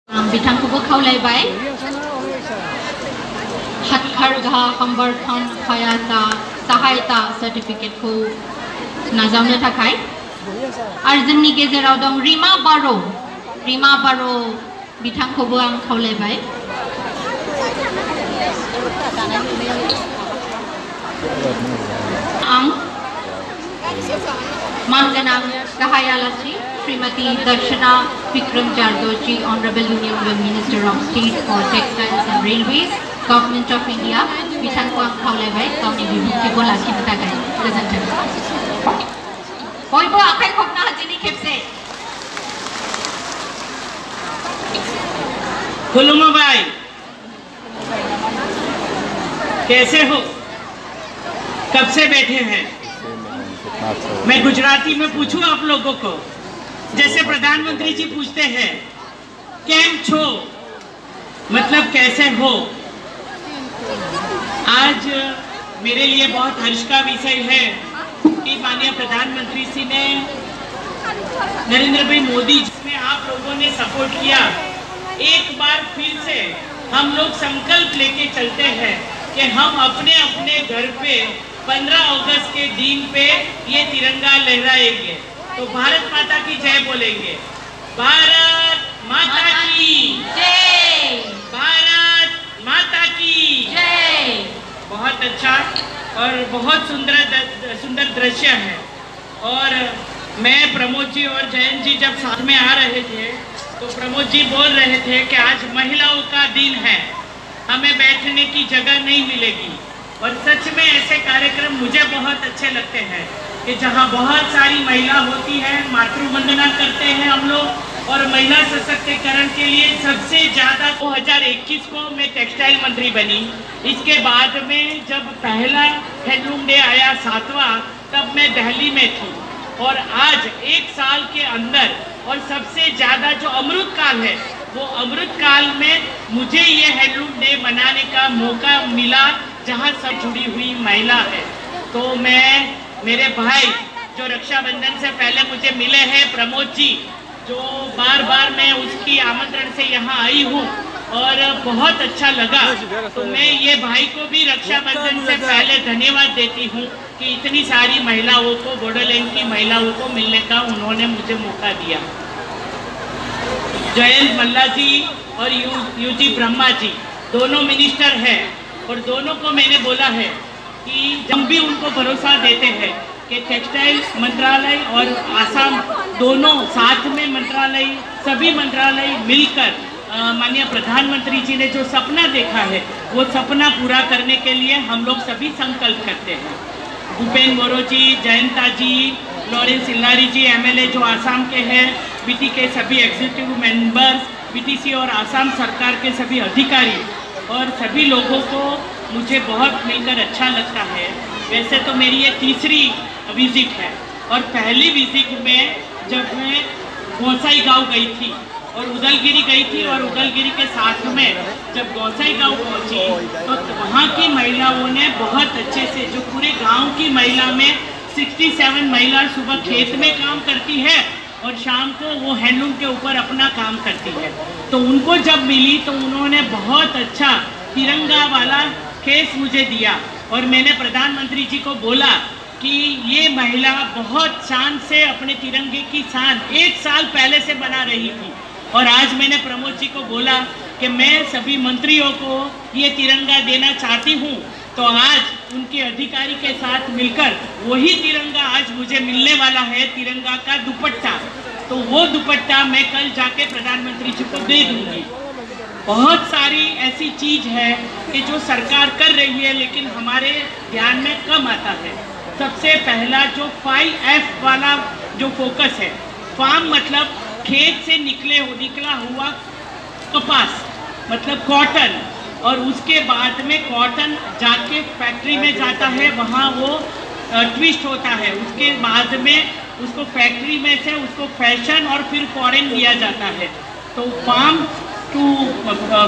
बिथांखौबो खावलायबाय हातखारगा समर्थन सहायता सार्टिफिकेटखौ नाजावनो थाखाय आरो जोंनि गेजेराव दं रिमा बार' बिथांखौबो आं खावलायबाय आं मानगोनां गाहाय आलासि Shrimati Darshana Vikram Jardoshji honourable union minister of state for textiles and railways government of India बिथांखौ आं खावलायबाय गावनि बिबुंथिखौ लाखिनो थाखाय गोजोन्थों बयबो आखाइ खबनो हादिनि खेबसे खुलुमबाय कैसे हो कब से बैठे हैं मैं गुजराती में पूछूं आप लोगों को जैसे प्रधानमंत्री जी पूछते हैं केम छो मतलब कैसे हो। आज मेरे लिए बहुत हर्ष का विषय है कि माननीय प्रधानमंत्री जी ने नरेंद्र भाई मोदी जी में आप लोगों ने सपोर्ट किया। एक बार फिर से हम लोग संकल्प लेके चलते हैं कि हम अपने अपने घर पे 15 अगस्त के दिन पे ये तिरंगा लहराएंगे। तो भारत माता की जय बोलेंगे। भारत माता की जय, भारत माता की जय। बहुत अच्छा और बहुत सुंदर दृश्य है। और मैं प्रमोद जी और जयंत जी जब साथ में आ रहे थे तो प्रमोद जी बोल रहे थे कि आज महिलाओं का दिन है, हमें बैठने की जगह नहीं मिलेगी। और सच में ऐसे कार्यक्रम मुझे बहुत अच्छे लगते हैं कि जहां बहुत सारी महिला होती है, मातृ वंदना करते हैं हम लोग। और महिला सशक्तिकरण के लिए सबसे ज़्यादा 2021 को मैं टेक्सटाइल मंत्री बनी। इसके बाद में जब पहला हैंडलूम डे आया 7वां, तब मैं दिल्ली में थी। और आज एक साल के अंदर और सबसे ज़्यादा जो अमृत काल है, वो अमृत काल में मुझे ये हैंडलूम डे मनाने का मौका मिला जहाँ सब जुड़ी हुई महिला है। तो मैं मेरे भाई जो रक्षाबंधन से पहले मुझे मिले हैं प्रमोद जी, जो बार मैं उसकी आमंत्रण से यहाँ आई हूँ और बहुत अच्छा लगा। तो मैं ये भाई को भी रक्षाबंधन से पहले धन्यवाद देती हूँ कि इतनी सारी महिलाओं को, बोडोलैंड की महिलाओं को मिलने का उन्होंने मुझे मौका दिया। जयंत मल्ला जी और यूजी ब्रह्मा जी दोनों मिनिस्टर हैं और दोनों को मैंने बोला है कि जब भी उनको भरोसा देते हैं कि टेक्सटाइल मंत्रालय और आसाम दोनों साथ में मंत्रालय, सभी मंत्रालय मिलकर माननीय प्रधानमंत्री जी ने जो सपना देखा है वो सपना पूरा करने के लिए हम लोग सभी संकल्प करते हैं। भूपेन बोरो जी, जयंता जी, लॉरेंस इल्लारी जी एमएलए जो आसाम के हैं, बीटी के सभी एग्जीक्यूटिव मेंबर्स, बीटीसी और आसाम सरकार के सभी अधिकारी और सभी लोगों को मुझे बहुत मिलकर अच्छा लगता है। वैसे तो मेरी ये तीसरी विजिट है और पहली विजिट में जब मैं गोसाई गांव गई थी और उदलगिरी गई थी और उदलगिरी के साथ में जब गोसाई गांव पहुंची तो वहाँ की महिलाओं ने बहुत अच्छे से, जो पूरे गांव की महिला में 67 महिला सुबह खेत में काम करती है और शाम को वो हैंडलूम के ऊपर अपना काम करती है। तो उनको जब मिली तो उन्होंने बहुत अच्छा तिरंगा वाला केस मुझे दिया और मैंने प्रधानमंत्री जी को बोला कि ये महिला बहुत शान से अपने तिरंगे की शान 1 साल पहले से बना रही थी। और आज मैंने प्रमोद जी को बोला कि मैं सभी मंत्रियों को ये तिरंगा देना चाहती हूँ। तो आज उनके अधिकारी के साथ मिलकर वही तिरंगा आज मुझे मिलने वाला है, तिरंगा का दुपट्टा। तो वो दुपट्टा मैं कल जाके प्रधानमंत्री जी को दे दूंगी। बहुत सारी ऐसी चीज है कि जो सरकार कर रही है लेकिन हमारे ध्यान में कम आता है। सबसे पहला जो 5F वाला जो फोकस है, फार्म मतलब खेत से निकला हुआ कपास मतलब कॉटन, और उसके बाद में कॉटन जाके फैक्ट्री में जाता है, वहाँ वो ट्विस्ट होता है। उसके बाद में उसको फैक्ट्री में से उसको फैशन और फिर फॉरेन दिया जाता है। तो फार्म टू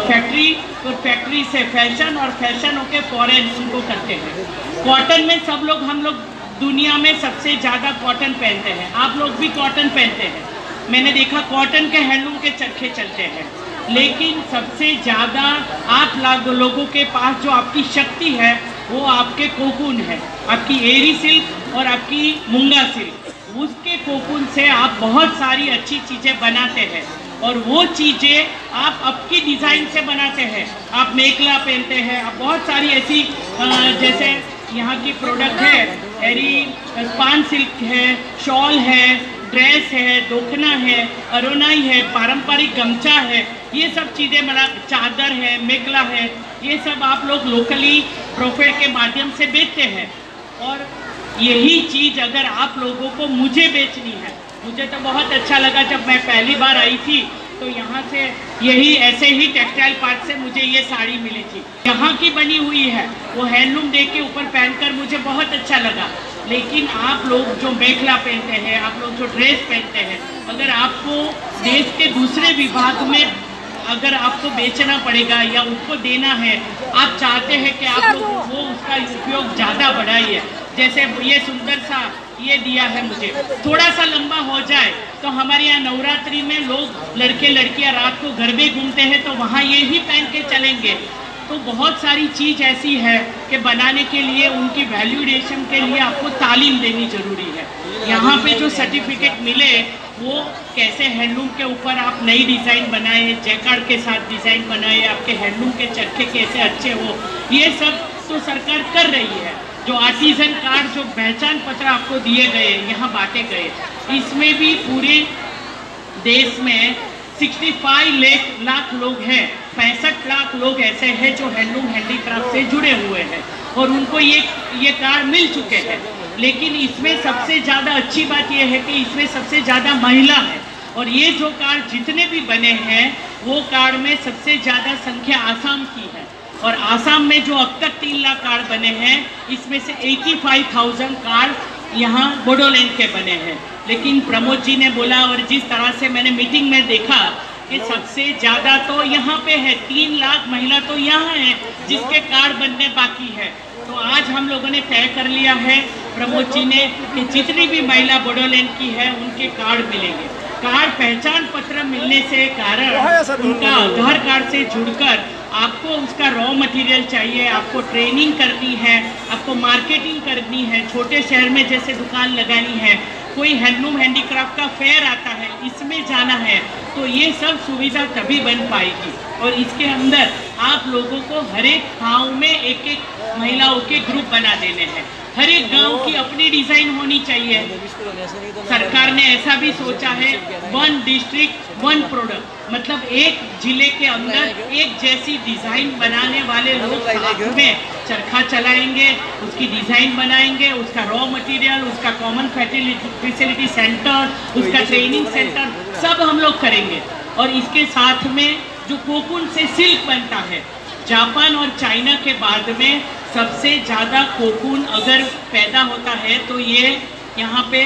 फैक्ट्री, तो फैक्ट्री से फैशन और फैशन होके फॉरेन उनको करते हैं। कॉटन में सब लोग, हम लोग दुनिया में सबसे ज़्यादा कॉटन पहनते हैं। आप लोग भी कॉटन पहनते हैं। मैंने देखा कॉटन के हैंडलूम के चरखे चलते हैं। लेकिन सबसे ज़्यादा आप लोगों के पास जो आपकी शक्ति है वो आपके कोकून है, आपकी एरी सिल्क और आपकी मूंगा सिल्क। उसके कोकून से आप बहुत सारी अच्छी चीज़ें बनाते हैं और वो चीज़ें आप आपकी डिज़ाइन से बनाते हैं। आप मेखला पहनते हैं, आप बहुत सारी ऐसी जैसे यहाँ की प्रोडक्ट है, एरी स्पान सिल्क है, शॉल है, ड्रेस है, दोखना है, अरोनाई है, पारंपरिक गमछा है, ये सब चीज़ें बना, चादर है, मेखला है, ये सब आप लोग लोकली प्रॉफिट के माध्यम से बेचते हैं। और यही चीज़ अगर आप लोगों को मुझे बेचनी है, मुझे तो बहुत अच्छा लगा जब मैं पहली बार आई थी तो यहाँ से यही ऐसे ही टेक्सटाइल पार्क से मुझे ये साड़ी मिली थी, यहाँ की बनी हुई है, वो हैंडलूम डे के ऊपर पहनकर मुझे बहुत अच्छा लगा। लेकिन आप लोग जो मेखला पहनते हैं, आप लोग जो ड्रेस पहनते हैं, अगर आपको देश के दूसरे विभाग में अगर आपको बेचना पड़ेगा या उसको देना है, आप चाहते हैं कि आप लोग वो उसका उपयोग ज़्यादा बढ़ाइए। जैसे ये सुंदर सा ये दिया है मुझे, थोड़ा सा लंबा हो जाए तो हमारे यहाँ नवरात्रि में लोग लड़के लड़कियाँ रात को गरबे घूमते हैं तो वहाँ ये ही पहन के चलेंगे। तो बहुत सारी चीज़ ऐसी है कि बनाने के लिए उनकी वैल्यूडेशन के लिए आपको तालीम देनी जरूरी है। यहाँ पे जो सर्टिफिकेट मिले वो कैसे हैंडलूम के ऊपर आप नई डिज़ाइन बनाए, जैकार्ड के साथ डिज़ाइन बनाए, आपके हैंडलूम के चरखे कैसे अच्छे हो, ये सब तो सरकार कर रही है। जो आर्टिजन कार्ड, जो पहचान पत्र आपको दिए गए, यहाँ बांटे गए, इसमें भी पूरे देश में 65 लाख लोग हैं, 65 लाख लोग ऐसे हैं जो हैंडलूम हैंडीक्राफ्ट से जुड़े हुए हैं और उनको ये कार्ड मिल चुके हैं। लेकिन इसमें सबसे ज़्यादा अच्छी बात यह है कि इसमें सबसे ज़्यादा महिला है और ये जो कार्ड जितने भी बने हैं वो कार्ड में सबसे ज़्यादा संख्या आसाम की है और आसाम में जो अब तक 3 लाख कार्ड बने हैं इसमें से 85,000 कार्ड यहाँ बोडोलैंड के बने हैं। लेकिन प्रमोद जी ने बोला और जिस तरह से मैंने मीटिंग में देखा कि सबसे ज़्यादा तो यहाँ पे है, 3 लाख महिला तो यहाँ है जिसके कार्ड बनने बाकी है। तो आज हम लोगों ने तय कर लिया है प्रमोद जी ने कि जितनी भी महिला बोडोलैंड की है उनके कार्ड मिलेंगे। कार्ड पहचान पत्र मिलने से कारण उनका आधार कार्ड से जुड़कर आपको उसका रॉ मटेरियल चाहिए, आपको ट्रेनिंग करनी है, आपको मार्केटिंग करनी है, छोटे शहर में जैसे दुकान लगानी है, कोई हैंडलूम हैंडीक्राफ्ट का फेयर आता है इसमें जाना है, तो ये सब सुविधा तभी बन पाएगी। और इसके अंदर आप लोगों को हर एक गाँव में एक एक महिलाओं के ग्रुप बना देने हैं। हर एक गांव की अपनी डिज़ाइन होनी चाहिए। सरकार ने ऐसा भी सोचा है 1 डिस्ट्रिक्ट 1 प्रोडक्ट, मतलब एक जिले के अंदर एक जैसी डिज़ाइन बनाने वाले लोग साथ में चरखा चलाएंगे, उसकी डिज़ाइन बनाएंगे, उसका रॉ मटेरियल, उसका कॉमन फैसिलिटी सेंटर, उसका ट्रेनिंग सेंटर सब हम लोग करेंगे। और इसके साथ में जो कोकून से सिल्क बनता है, जापान और चाइना के बाद में सबसे ज़्यादा कोकून अगर पैदा होता है तो ये यहाँ पे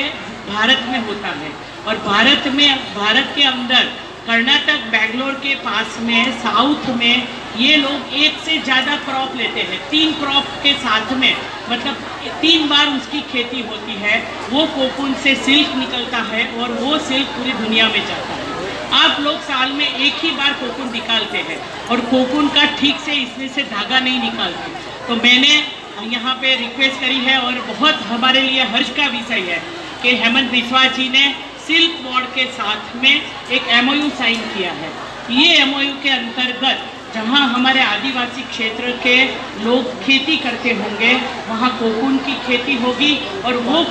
भारत में होता है। और भारत के अंदर कर्नाटक बेंगलोर के पास में साउथ में ये लोग एक से ज़्यादा क्रॉप लेते हैं, 3 क्रॉप के साथ में, मतलब 3 बार उसकी खेती होती है। वो कोकून से सिल्क निकलता है और वो सिल्क पूरी दुनिया में जाता है। आप लोग साल में एक ही बार कोकून निकालते हैं और कोकून का ठीक से इसमें से धागा नहीं निकालते। तो मैंने यहाँ पे रिक्वेस्ट करी है और बहुत हमारे लिए हर्ष का विषय है कि हेमंत बिस्वा जी ने सिल्क बोर्ड के साथ में एक MOU साइन किया है। ये MOU के अंतर्गत जहाँ हमारे आदिवासी क्षेत्र के लोग खेती करते होंगे वहाँ कोकून की खेती होगी और वो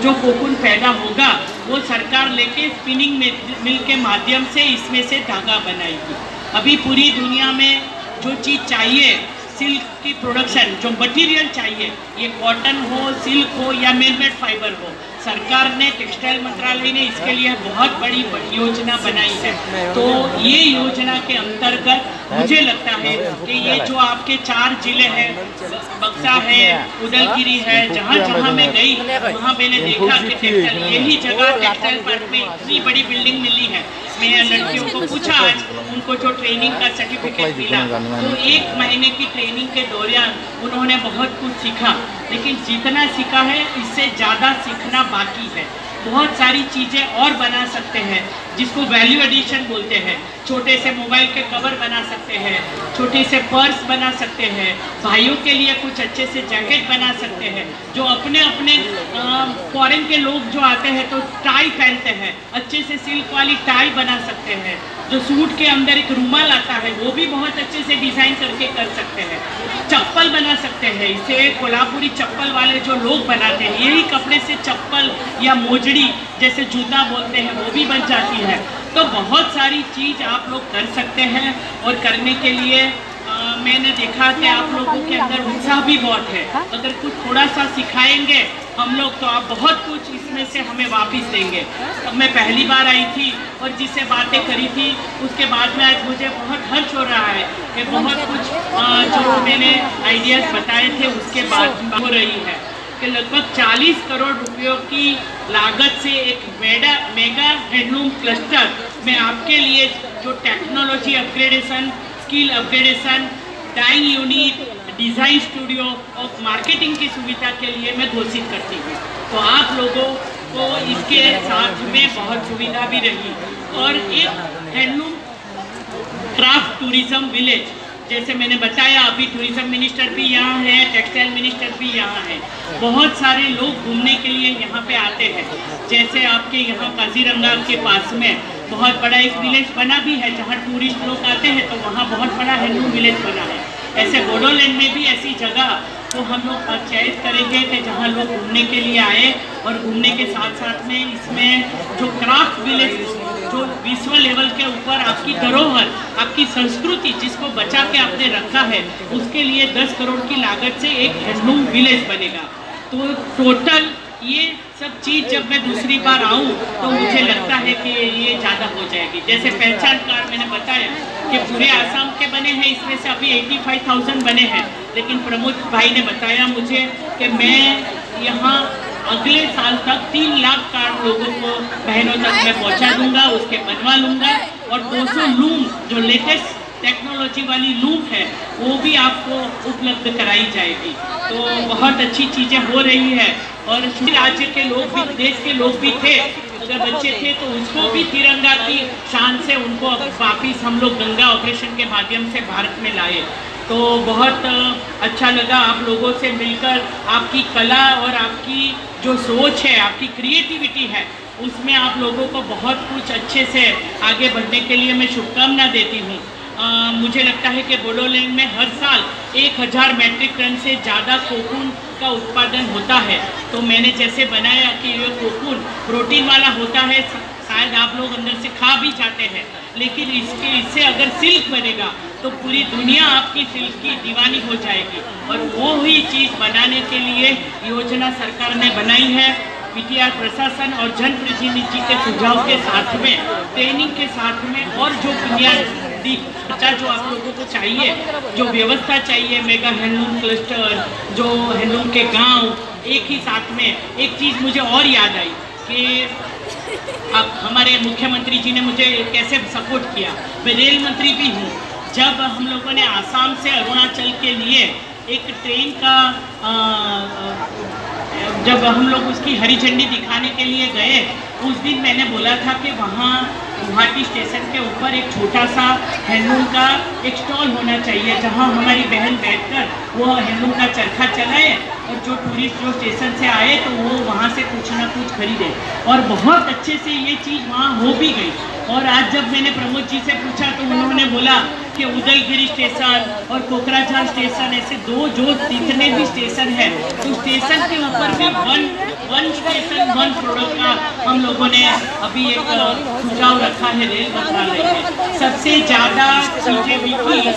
जो कोकून पैदा होगा वो सरकार लेके स्पिनिंग मिल के माध्यम से इसमें से धागा बनाएगी। अभी पूरी दुनिया में जो चीज़ चाहिए सिल्क की प्रोडक्शन, जो मटेरियल चाहिए, ये कॉटन हो, सिल्क हो या मेड फाइबर हो, सरकार ने टेक्सटाइल मंत्रालय ने इसके लिए बहुत बड़ी योजना बनाई है। तो ये योजना के अंतर्गत मुझे लगता है कि ये जो आपके 4 जिले हैं, बक्सा है, उदलगिरी है, जहाँ जहाँ मैं गई वहाँ मैंने देखा कि टेक्सटाइल, यही जगह टेक्सटाइल पार्क में इतनी बड़ी बिल्डिंग मिली है। मैं लड़कियों को पूछा आज, उनको जो ट्रेनिंग का सर्टिफिकेट मिला तो 1 महीने की ट्रेनिंग के दौरान उन्होंने बहुत कुछ सीखा, लेकिन जितना सीखा है इससे ज़्यादा सीखना बाकी है। बहुत सारी चीज़ें और बना सकते हैं जिसको वैल्यू एडिशन बोलते हैं। छोटे से मोबाइल के कवर बना सकते हैं, छोटे से पर्स बना सकते हैं, भाइयों के लिए कुछ अच्छे से जैकेट बना सकते हैं। जो अपने अपने फॉरेन के लोग जो आते हैं तो टाई पहनते हैं, अच्छे से सिल्क वाली टाई बना सकते हैं। जो सूट के अंदर एक रुमाल आता है वो भी बहुत अच्छे से डिज़ाइन करके कर सकते हैं। चप्पल बना सकते हैं, इसे कोल्हापुरी चप्पल वाले जो लोग बनाते हैं, यही कपड़े से चप्पल या मोजड़ी जैसे जूता बोलते हैं वो भी बन जाती है। तो बहुत सारी चीज़ आप लोग कर सकते हैं और करने के लिए मैंने देखा कि आप लोगों के अंदर उत्साह भी बहुत है। अगर कुछ थोड़ा सा सिखाएंगे हम लोग तो आप बहुत कुछ इसमें से हमें वापस देंगे। अब मैं पहली बार आई थी और जिससे बातें करी थी उसके बाद में आज मुझे बहुत हर्ष हो रहा है कि बहुत कुछ जो मैंने आइडियाज़ बताए थे उसके बाद हो रही है कि लगभग 40 करोड़ रुपयों की लागत से एक मेगा हैंडलूम क्लस्टर में आपके लिए जो technology upgradation, skill upgradation, dyeing unit, design studio और मार्केटिंग की सुविधा के लिए मैं घोषित करती हूँ। तो आप लोगों को इसके साथ में बहुत सुविधा भी रही। और एक हैंडलूम क्राफ्ट टूरिज्म विलेज, जैसे मैंने बताया अभी टूरिज्म मिनिस्टर भी यहाँ है, टेक्सटाइल मिनिस्टर भी यहाँ है। बहुत सारे लोग घूमने के लिए यहाँ पे आते हैं। जैसे आपके यहाँ काजीरंगा के पास में बहुत बड़ा एक विलेज बना भी है जहाँ टूरिस्ट लोग आते हैं, तो वहाँ बहुत बड़ा हैंडलूम विलेज बना है। ऐसे बोडोलैंड में भी ऐसी जगह तो हम लोग चयनित करेंगे कि जहाँ लोग घूमने के लिए आए और घूमने के साथ साथ में इसमें जो क्राफ्ट विलेज जो विश्व लेवल के ऊपर आपकी धरोहर, आपकी संस्कृति जिसको बचा के आपने रखा है, उसके लिए 10 करोड़ की लागत से एक हैंडलूम विलेज बनेगा। तो टोटल ये सब चीज़ जब मैं दूसरी बार आऊँ तो मुझे लगता है कि ये ज़्यादा हो जाएगी। जैसे पहचान कार्ड मैंने बताया कि पूरे आसाम के बने हैं, इसमें से अभी 85,000 बने हैं, लेकिन प्रमोद भाई ने बताया मुझे कि मैं यहाँ अगले साल तक 3 लाख कार्ड लोगों को बहनों तक मैं पहुँचा दूंगा, उसके बनवा लूँगा। और 200 लूम जो लेटेस्ट टेक्नोलॉजी वाली लूम है वो भी आपको उपलब्ध कराई जाएगी। तो बहुत अच्छी चीज़ें हो रही है। और राज्य के लोग भी, देश के लोग भी थे, अगर बच्चे थे तो उसको भी तिरंगा की शान से उनको वापिस हम लोग गंगा ऑपरेशन के माध्यम से भारत में लाए। तो बहुत अच्छा लगा आप लोगों से मिलकर। आपकी कला और आपकी जो सोच है, आपकी क्रिएटिविटी है, उसमें आप लोगों को बहुत कुछ अच्छे से आगे बढ़ने के लिए मैं शुभकामना देती हूँ। मुझे लगता है कि बोडोलैंड में हर साल 1000 मैट्रिक टन से ज़्यादा कोकून का उत्पादन होता है। तो मैंने जैसे बनाया कि ये कोकून प्रोटीन वाला होता है, शायद आप लोग अंदर से खा भी जाते हैं, लेकिन इससे अगर सिल्क बनेगा तो पूरी दुनिया आपकी सिल्क की दीवानी हो जाएगी। और वो ही चीज़ बनाने के लिए योजना सरकार ने बनाई है। पीटीआर प्रशासन और जनप्रतिनिधि के सुझाव के साथ में, ट्रेनिंग के साथ में, और जो बुनियादी ढांचा जो आप लोगों को चाहिए, जो व्यवस्था चाहिए, मेगा हैंडलूम क्लस्टर, जो हैंडलूम के गांव, एक ही साथ में। एक चीज़ मुझे और याद आई कि अब हमारे मुख्यमंत्री जी ने मुझे कैसे सपोर्ट किया। मैं रेल मंत्री भी हूँ। जब हम लोगों ने आसाम से अरुणाचल के लिए एक ट्रेन का जब हम लोग उसकी हरी झंडी दिखाने के लिए गए, उस दिन मैंने बोला था कि वहाँ गुवाहाटी स्टेशन के ऊपर एक छोटा सा हैंडलूम का एक स्टॉल होना चाहिए, जहाँ हमारी बहन बैठकर वो हैंडलूम का चरखा चलाए और जो टूरिस्ट जो स्टेशन से आए तो वो वहाँ से कुछ ना कुछ खरीदे। और बहुत अच्छे से ये चीज़ वहाँ हो भी गई। और आज जब मैंने प्रमोद जी से पूछा तो उन्होंने बोला कि उदलगिरी स्टेशन और कोकराझार स्टेशन, ऐसे दो जो जितने भी स्टेशन है, तो स्टेशन के ऊपर भी वन स्टेशन वन प्रोडक्ट का हम लोगों ने अभी एक सुझाव रखा है रेल मंत्रालय में। सबसे ज़्यादा चीज़ें बिकी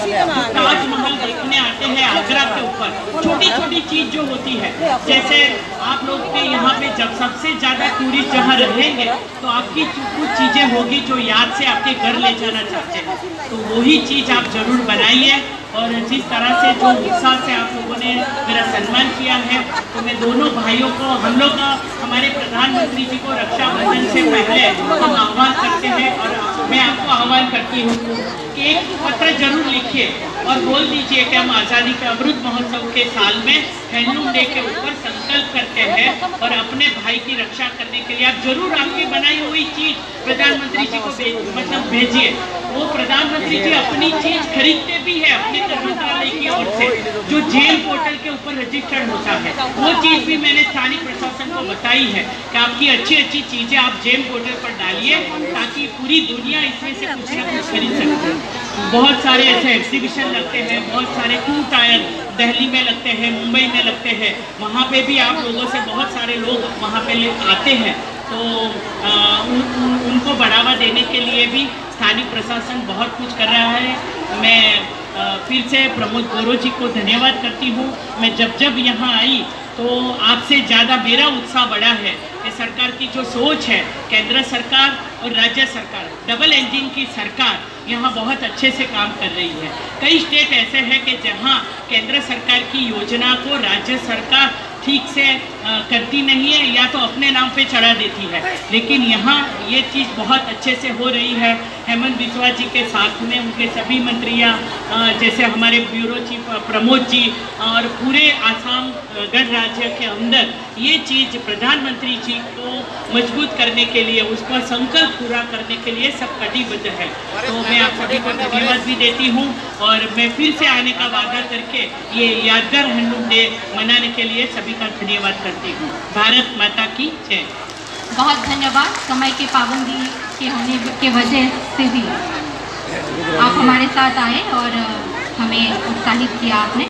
ताजमहल देखने आते हैं आगरा के ऊपर। छोटी छोटी चीज़ जो होती है, जैसे आप लोग के यहाँ पे जब सबसे ज़्यादा टूरिस्ट जहाँ रहेंगे तो आपकी कुछ चीज़ें होगी जो याद से आपके घर ले जाना चाहते हैं, तो वही चीज़ आप जरूर बनाइए। और जिस तरह से जो उत्साह से आप लोगों ने मेरा सम्मान किया है, तो मैं दोनों भाइयों को, हम लोग हमारे प्रधानमंत्री जी को रक्षाबंधन से पहले हम आह्वान करते हैं और मैं आपको आह्वान करती हूँ कि एक पत्र जरूर लिखिए और बोल दीजिए कि हम आज़ादी के अमृत महोत्सव के साल में हैंडलूम डे के ऊपर संकल्प करते हैं और अपने भाई की रक्षा करने के लिए आप जरूर आपकी बनाई हुई चीज प्रधानमंत्री जी को भेजिए। वो प्रधानमंत्री जी अपनी चीज खरीदते भी है अपने गृह मंत्रालय की ओर से, जो जेम पोर्टल के ऊपर रजिस्टर्ड होता है। वो चीज भी मैंने स्थानीय प्रशासन को बताई है कि आपकी अच्छी अच्छी चीजें आप जेम पोर्टल पर डालिए ताकि पूरी दुनिया इसमें से कुछ ना कुछ खरीद सके। बहुत सारे ऐसे एग्जीबिशन लगते हैं, बहुत सारे टू टायर दिल्ली में लगते हैं, मुंबई में लगते हैं, वहाँ पे भी आप लोगों से बहुत सारे लोग वहाँ पे आते हैं। तो उनको बढ़ावा देने के लिए भी स्थानीय प्रशासन बहुत कुछ कर रहा है। मैं फिर से प्रमोद गौरव जी को धन्यवाद करती हूँ। मैं जब यहाँ आई तो आपसे ज़्यादा मेरा उत्साह बढ़ा है कि सरकार की जो सोच है, केंद्र सरकार और राज्य सरकार, डबल इंजन की सरकार यहाँ बहुत अच्छे से काम कर रही है। कई स्टेट ऐसे हैं कि जहाँ केंद्र सरकार की योजना को राज्य सरकार ठीक से करती नहीं है या तो अपने नाम पे चढ़ा देती है, लेकिन यहाँ ये चीज़ बहुत अच्छे से हो रही है। हेमंत बिस्वा जी के साथ में उनके सभी मंत्रियाँ, जैसे हमारे ब्यूरो चीफ प्रमोद जी और पूरे आसाम गणराज्य के अंदर ये चीज़ प्रधानमंत्री जी को मजबूत करने के लिए, उसका संकल्प पूरा करने के लिए सब कटिबद्ध है। तो मैं आप सभी को धन्यवाद भी देती हूँ और मैं फिर से आने का वादा करके ये यादगार हैंडलूम डे मनाने के लिए सभी का धन्यवाद करती हूँ। भारत माता की जय। बहुत धन्यवाद। समय की पाबंदी के होने के वजह से भी आप हमारे साथ आए और हमें उत्साहित किया आपने।